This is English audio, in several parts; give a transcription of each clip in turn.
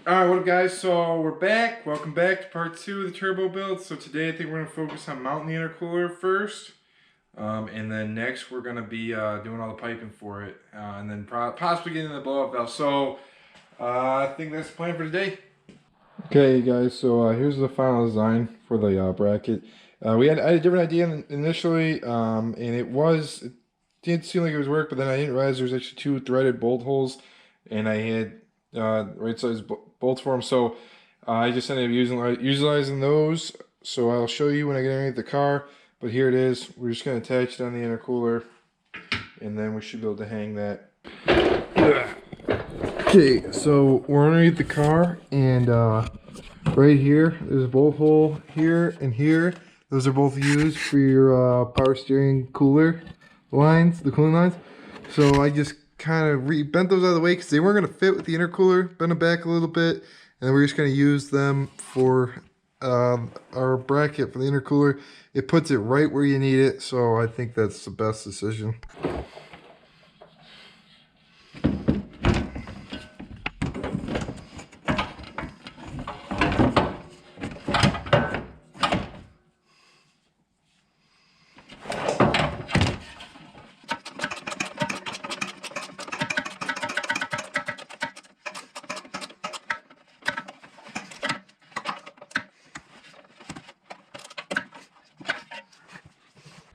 Alright, what up guys, so we're back. Welcome back to part 2 of the turbo build. So today I think we're going to focus on mounting the intercooler first. And then next we're going to be doing all the piping for it. And then possibly getting the blow up valve. So I think that's the plan for today. Okay guys, so here's the final design for the bracket. I had a different idea initially, and it didn't seem like it was work, but then I didn't realize there's actually 2 threaded bolt holes, and I had right size bolts for them, so I just ended up utilizing those. So I'll show you when I get underneath the car, but here it is. We're just going to attach it on the intercooler, and then we should be able to hang that. Okay, so we're underneath the car, and right here there's a bolt hole here and here. Those are both used for your power steering cooler lines, the cooling lines. So I just kind of bent those out of the way because they weren't going to fit with the intercooler. Bent them back a little bit, and then we're just going to use them for our bracket for the intercooler. It puts it right where you need it, so I think that's the best decision.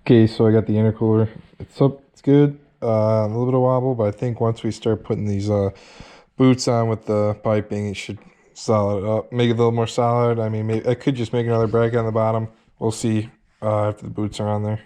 Okay, so I got the intercooler. It's up, it's good. A little bit of wobble, but I think once we start putting these boots on with the piping, it should solid up, make it a little more solid. I mean, maybe I could just make another bracket on the bottom. We'll see after the boots are on there.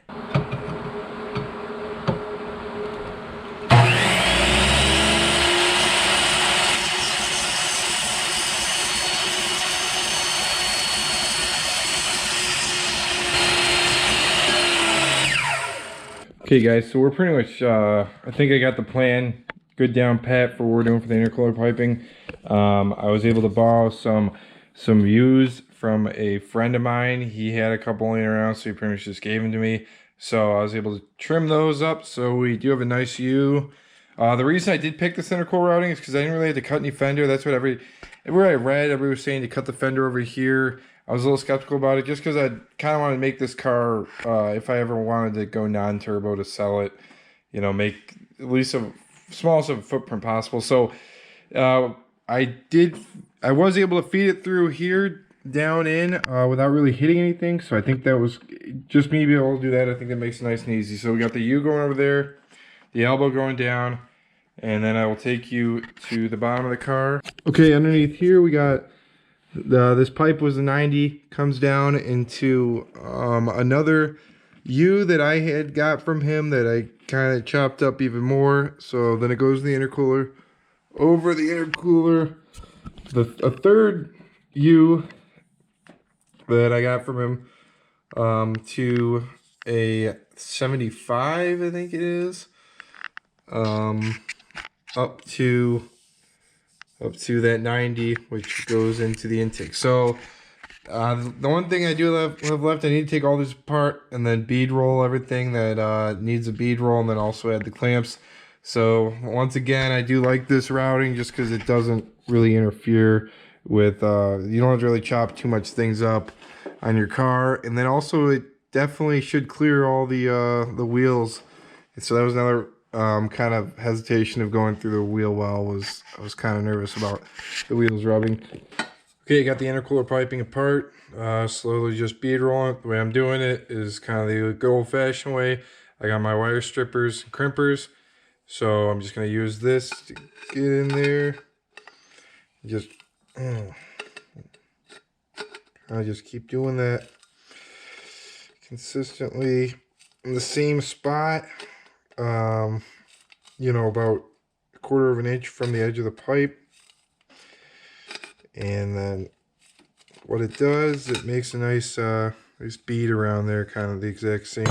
Okay guys, so we're pretty much, I think I got the plan good down pat for what we're doing for the intercooler piping. I was able to borrow some views from a friend of mine. He had a couple laying around, so he pretty much just gave them to me. So I was able to trim those up, so we do have a nice U. The reason I did pick this intercooler routing is because I didn't really have to cut any fender. That's what everywhere I read, everybody was saying to cut the fender over here. I was a little skeptical about it just because I kind of wanted to make this car, if I ever wanted to go non-turbo to sell it, you know, make at least a smallest of a footprint possible. So I was able to feed it through here down in without really hitting anything. So I think that was just me being able to do that. I think that makes it nice and easy. So we got the U going over there, the elbow going down, and then I will take you to the bottom of the car. Okay, underneath here we got this pipe was a 90, comes down into another U that I had got from him that I kind of chopped up even more. So then it goes to the intercooler, over the intercooler, a third U that I got from him to a 75, I think it is, up to that 90, which goes into the intake. So the one thing I do have left, I need to take all this apart and then bead roll everything that needs a bead roll, and then also add the clamps. So once again, I do like this routing just because it doesn't really interfere with, you don't have to really chop too much things up on your car. And then also it definitely should clear all the wheels. And so that was another kind of hesitation of going through the wheel well. I was kind of nervous about the wheels rubbing. Okay, got the intercooler piping apart. Slowly just bead rolling it. The way I'm doing it is kind of the good old-fashioned way. I got my wire strippers and crimpers, so I'm just going to use this to get in there. Just I just keep doing that consistently in the same spot. You know, about 1/4 of an inch from the edge of the pipe. And then what it does, it makes a nice bead around there, kind of the exact same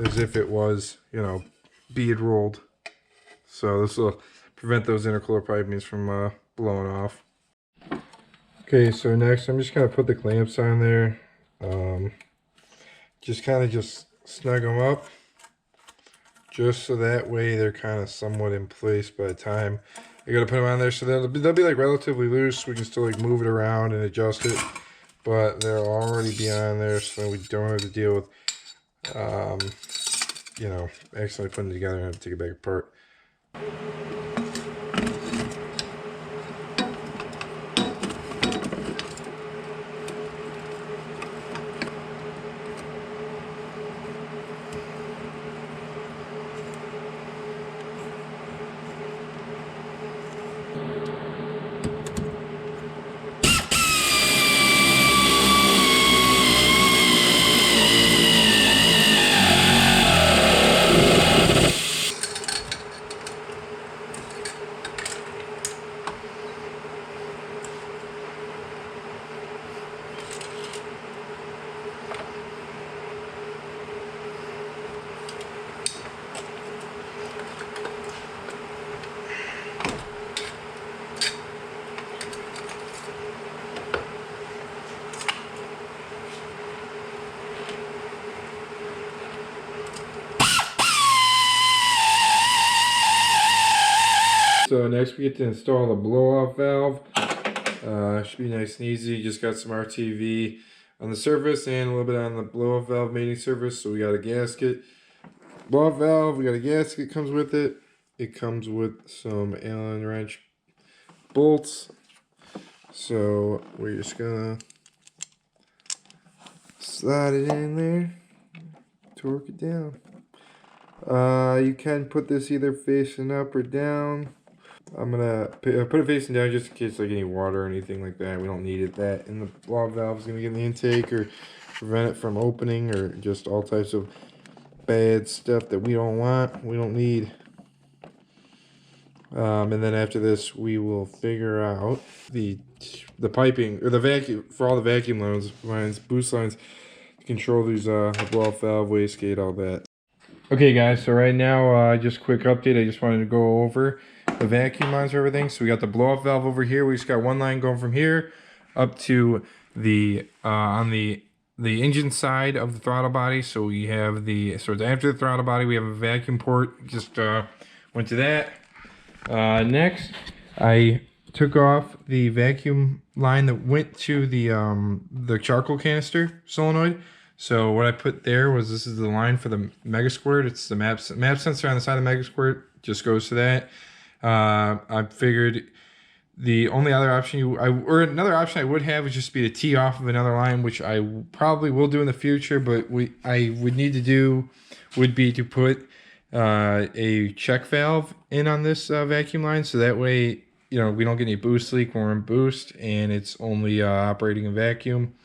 as if it was, you know, bead rolled. So this will prevent those intercooler pipings from blowing off. Okay, so next I'm just going to put the clamps on there. Just snug them up, just so that way they're kind of somewhat in place by the time I gotta put them on there so they'll be like relatively loose. We can still like move it around and adjust it, but they'll already be on there, so we don't have to deal with, you know, accidentally putting it together and have to take it back apart. So next we get to install the blow-off valve. Should be nice and easy. Just got some RTV on the surface and a little bit on the blow-off valve mating surface. So we got a gasket. Blow-off valve, we got a gasket comes with it. It comes with some Allen wrench bolts. So we're just gonna slide it in there, torque it down. You can put this either facing up or down. I'm gonna put it facing down just in case like any water or anything like that. We don't need it. That and the blow-off valve is gonna get in the intake or prevent it from opening, or just all types of bad stuff that we don't want. We don't need. And then after this, we will figure out the piping or the vacuum for all the vacuum lines, boost lines, to control these the blow-off valve, wastegate, all that. Okay, guys. So right now, just a quick update. I just wanted to go over the vacuum lines for everything. So we got the blow-off valve over here. We just got one line going from here up to the on the engine side of the throttle body. So we have so after the throttle body, we have a vacuum port. Just went to that. Next, I took off the vacuum line that went to the charcoal canister solenoid. So what I put there was, this is the line for the Mega Squirt. It's the map sensor on the side of the Mega Squirt. Just goes to that. I figured the only other option or another option I would have would just be to tee off of another line, which I probably will do in the future. But I would need to do would be to put a check valve in on this vacuum line, so that way, you know, we don't get any boost leak when we're in boost and it's only operating in vacuum.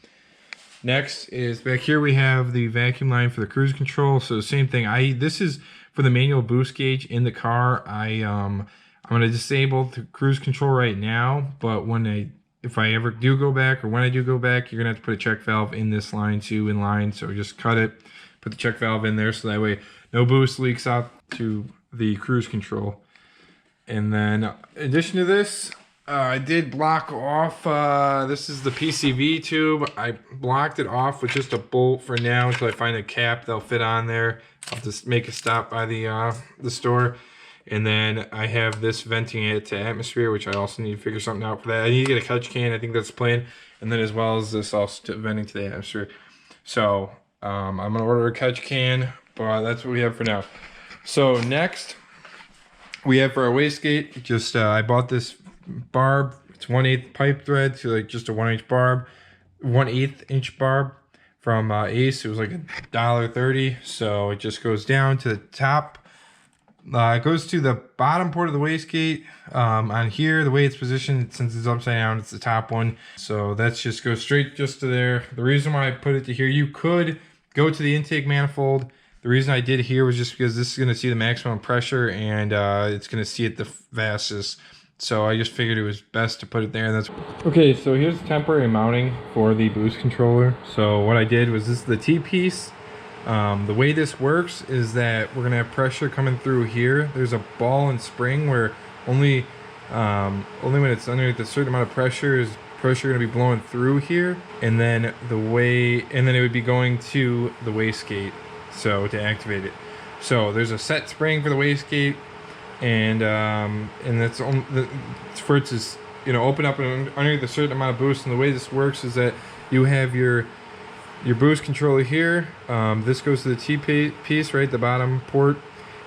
Next is back here we have the vacuum line for the cruise control. So same thing. This is for the manual boost gauge in the car. I'm going to disable the cruise control right now, but if I ever do go back, or when I do go back, you're gonna have to put a check valve in this line too, in line. So just cut it, put the check valve in there, so that way no boost leaks out to the cruise control. And then in addition to this, I did block off, this is the PCV tube. I blocked it off with just a bolt for now until I find a cap that'll fit on there. I'll just make a stop by the store. And then I have this venting it to atmosphere, which I also need to figure something out for that. I need to get a catch can. I think that's the plan. And then as well as this also venting to the atmosphere. So I'm going to order a catch can, but that's what we have for now. So next, we have for our wastegate, just I bought this barb. It's 1/8 pipe thread, so like just a 1/8 barb, 1/8 inch barb from Ace. It was like $1.30. So it just goes down to the top. It goes to the bottom port of the wastegate. On here, the way it's positioned, since it's upside down, it's the top one. So that's just goes straight just to there. The reason why I put it to here, you could go to the intake manifold. The reason I did here was just because this is going to see the maximum pressure, and it's going to see it the fastest. So I just figured it was best to put it there. That's okay. So here's temporary mounting for the boost controller. So what I did was, this is the T-piece. The way this works is that we're gonna have pressure coming through here. There's a ball and spring where only when it's underneath a certain amount of pressure is pressure gonna be blowing through here, and then it would be going to the wastegate. So to activate it, so there's a set spring for the wastegate. and that's it's for it to, you know, open up and underneath a certain amount of boost. And the way this works is that you have your boost controller here. This goes to the T piece, right, the bottom port,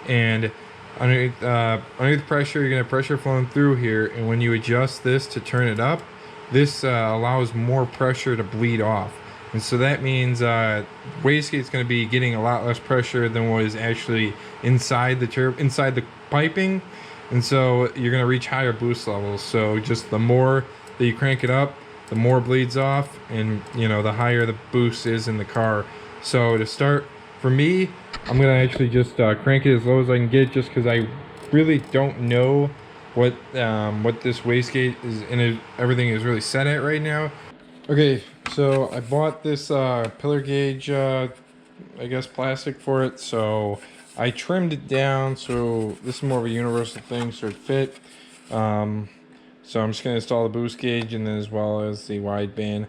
and underneath pressure, you're gonna have pressure flowing through here. And when you adjust this to turn it up, this allows more pressure to bleed off. And so that means wastegate's going to be getting a lot less pressure than what is actually inside the piping, and so you're going to reach higher boost levels. So just the more that you crank it up, the more bleeds off, and you know, the higher the boost is in the car. So to start, for me, I'm going to actually just crank it as low as I can get, just because I really don't know what this wastegate is, and everything is really set at right now. Okay, so I bought this pillar gauge, I guess plastic for it. So I trimmed it down, so this is more of a universal thing, so it fit. So I'm just gonna install the boost gauge, and then as well as the wideband.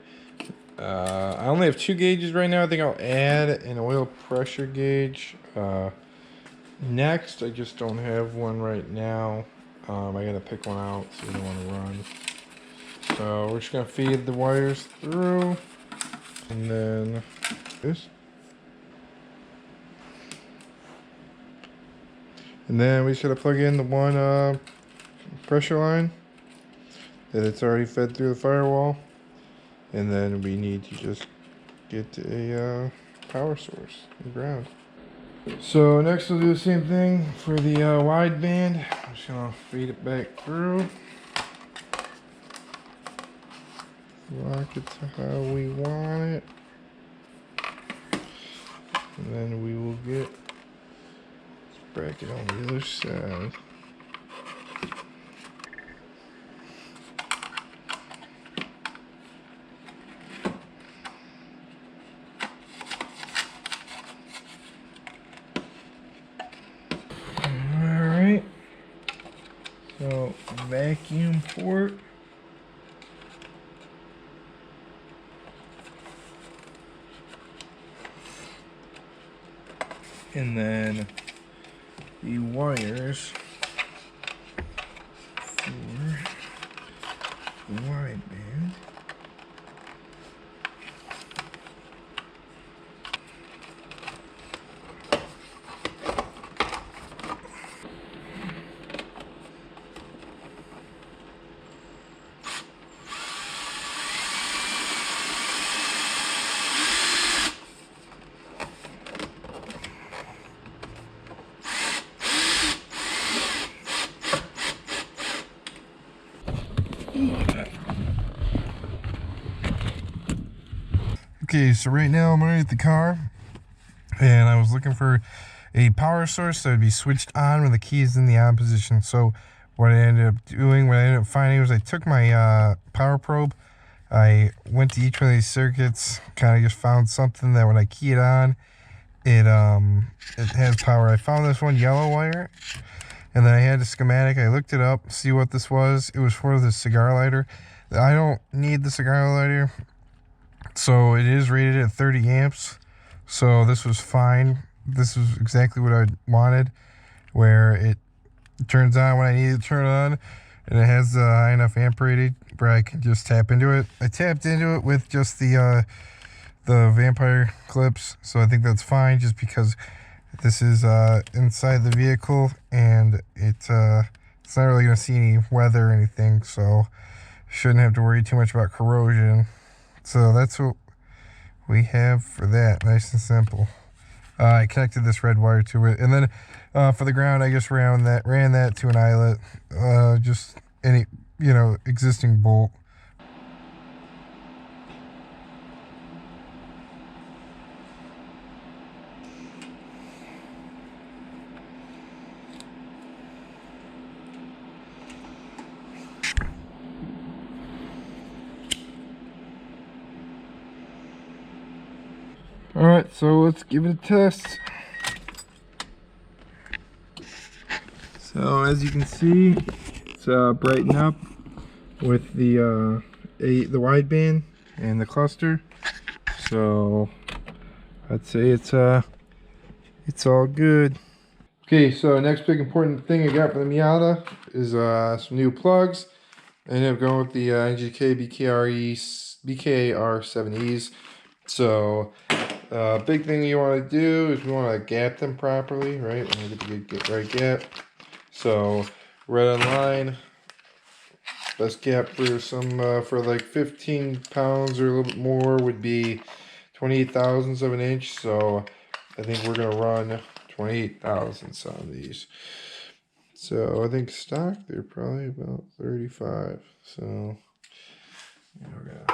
I only have 2 gauges right now. I think I'll add an oil pressure gauge next. I just don't have one right now. I gotta pick one out, so you don't want to run. So we're just gonna feed the wires through, and then this, and then we just gotta plug in the one pressure line that it's already fed through the firewall, and then we need to just get a power source and ground. So next we'll do the same thing for the wideband. I'm just gonna feed it back through. Lock it to how we want it, and then we will get this bracket on the other side. Alright, so vacuum port. And then the wires for the wideband. Okay, so right now I'm underneath the car, and I was looking for a power source that would be switched on when the key is in the on position. So what I ended up doing, what I ended up finding, was I took my power probe, I went to each one of these circuits, kind of just found something that when I key it on, it has power. I found this one yellow wire, and then I had a schematic. I looked it up, see what this was. It was for the cigar lighter. I don't need the cigar lighter, so it is rated at 30 amps. So this was fine. This was exactly what I wanted, where it turns on when I need it to turn on, and it has the high enough amp rating where I can just tap into it. I tapped into it with just the vampire clips, so I think that's fine, just because this is inside the vehicle, and it's not really going to see any weather or anything, so shouldn't have to worry too much about corrosion. So that's what we have for that, nice and simple. I connected this red wire to it, and then for the ground, I just ran that to an eyelet, just any, you know, existing bolt. Alright, so let's give it a test. So as you can see, it's brightened up with the wideband and the cluster. So I'd say it's all good. Okay, so next big important thing I got for the Miata is some new plugs. I ended up going with the NGK BKR7Es. So big thing you want to do is we want to gap them properly, right? We want to get the right gap. So right on line, best gap for some for like 15 pounds or a little bit more would be 28 thousandths of an inch. So I think we're gonna run 28 thousandths on these. So I think stock they're probably about 35. So we're gonna.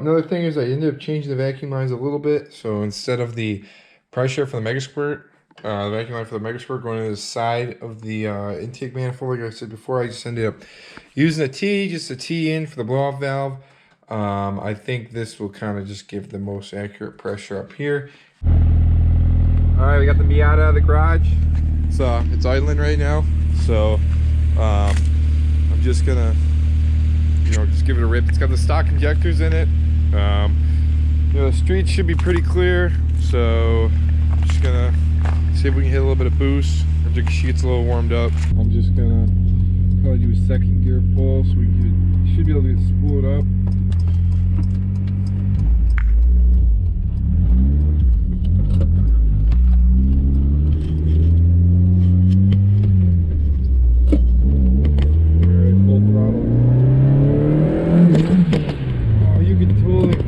Another thing is I ended up changing the vacuum lines a little bit. So instead of the pressure for the Mega Squirt, the vacuum line for the Mega Squirt going to the side of the intake manifold, like I said before, I just ended up using a T, just a T in for the blow-off valve. I think this will kind of just give the most accurate pressure up here. All right, we got the Miata out of the garage. It's idling right now. So I'm just gonna, just give it a rip. It's got the stock injectors in it. The streets should be pretty clear, so I'm just gonna see if we can hit a little bit of boost after she gets a little warmed up. I'm just gonna probably do a second gear pull so we should be able to spool it up.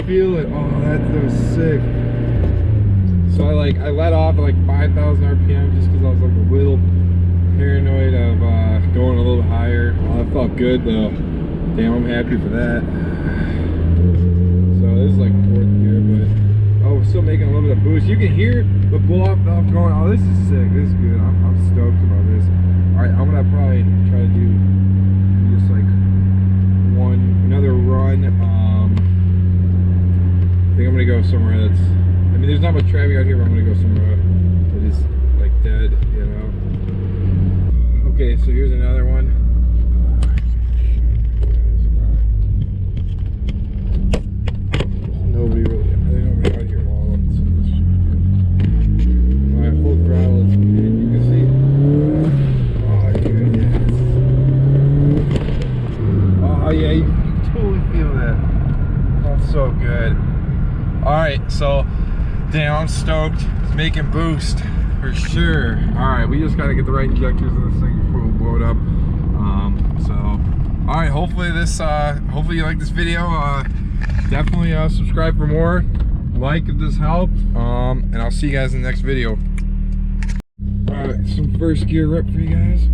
Feel it. Oh, that was sick. So I let off at like 5,000 RPM just because I was like a little paranoid of going a little higher. Oh, it felt good though. Damn, I'm happy for that. So this is like 4th gear, but we're still making a little bit of boost. You can hear the blow-off valve going. Oh, this is sick. This is good. I'm stoked about this. All right, I'm gonna probably try to do just like another run. I think I'm gonna go somewhere that's, there's not much traffic out here, but I'm gonna go somewhere that is like dead, Okay, so here's another one. Nobody really, I think nobody out here at all. Alright, full throttle, you can see. Oh, yeah. Oh, yeah, you can totally feel that. That's so good. Alright, so damn, I'm stoked. It's making boost for sure. Alright, we just gotta get the right injectors in this thing before we blow it up. Alright, hopefully you like this video. Definitely subscribe for more. Like if this helped. And I'll see you guys in the next video. Alright, some first gear rip for you guys.